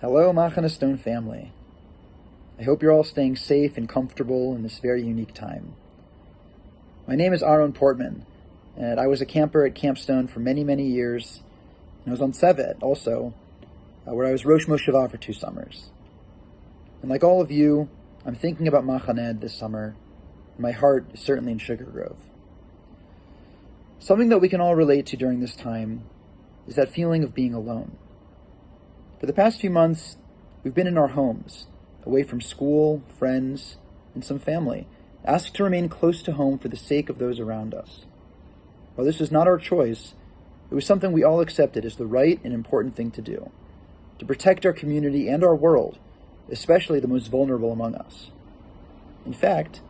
Hello, Machana Stone family. I hope you're all staying safe and comfortable in this very unique time. My name is Aaron Portman, and I was a camper at Camp Stone for many, many years, and I was on Sevet also, where I was Rosh Moshiva for 2 summers. And like all of you, I'm thinking about Machaned this summer, and my heart is certainly in Sugar Grove. Something that we can all relate to during this time is that feeling of being alone. For the past few months, we've been in our homes, away from school, friends, and some family, asked to remain close to home for the sake of those around us. While this was not our choice, it was something we all accepted as the right and important thing to do, to protect our community and our world, especially the most vulnerable among us. In fact,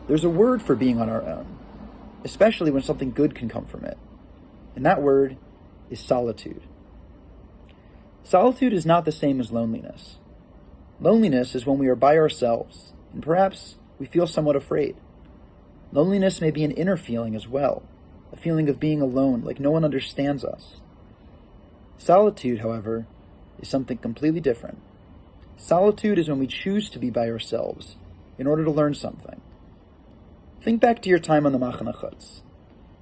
there's a word for being on our own, especially when something good can come from it, and that word is solitude. Solitude is not the same as loneliness. Loneliness is when we are by ourselves, and perhaps we feel somewhat afraid. Loneliness may be an inner feeling as well, a feeling of being alone, like no one understands us. Solitude, however, is something completely different. Solitude is when we choose to be by ourselves in order to learn something. Think back to your time on the Machana Chutz.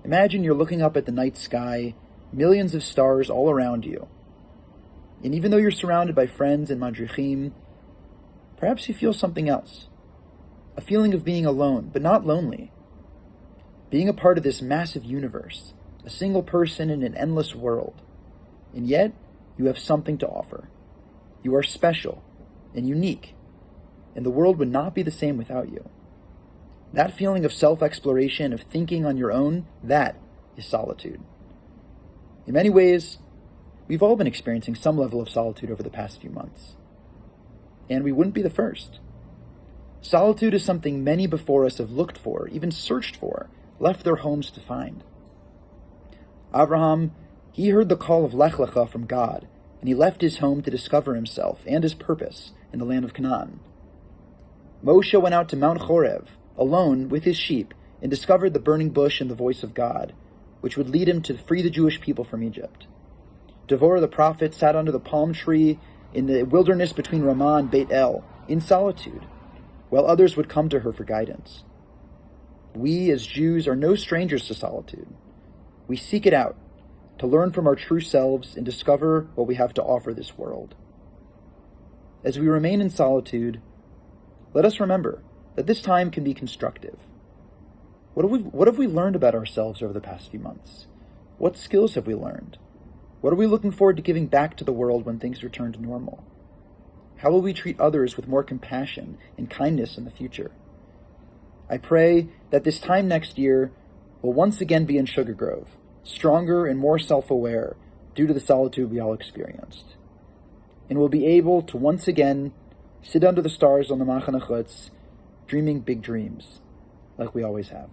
Imagine you're looking up at the night sky, millions of stars all around you. And even though you're surrounded by friends and madrichim, perhaps you feel something else. A feeling of being alone, but not lonely. Being a part of this massive universe, a single person in an endless world. And yet, you have something to offer. You are special and unique, and the world would not be the same without you. That feeling of self-exploration, of thinking on your own, that is solitude. In many ways, we've all been experiencing some level of solitude over the past few months. And we wouldn't be the first. Solitude is something many before us have looked for, even searched for, left their homes to find. Abraham, he heard the call of Lech Lecha from God, and he left his home to discover himself and his purpose in the land of Canaan. Moshe went out to Mount Chorev, alone with his sheep, and discovered the burning bush and the voice of God, which would lead him to free the Jewish people from Egypt. Devorah the prophet sat under the palm tree in the wilderness between Ramah and Beit El, in solitude, while others would come to her for guidance. We, as Jews, are no strangers to solitude. We seek it out, to learn from our true selves and discover what we have to offer this world. As we remain in solitude, let us remember that this time can be constructive. What have we learned about ourselves over the past few months? What skills have we learned? What are we looking forward to giving back to the world when things return to normal? How will we treat others with more compassion and kindness in the future? I pray that this time next year will once again be in Sugar Grove, stronger and more self-aware due to the solitude we all experienced. And we'll be able to once again sit under the stars on the Machana Chutz, dreaming big dreams, like we always have.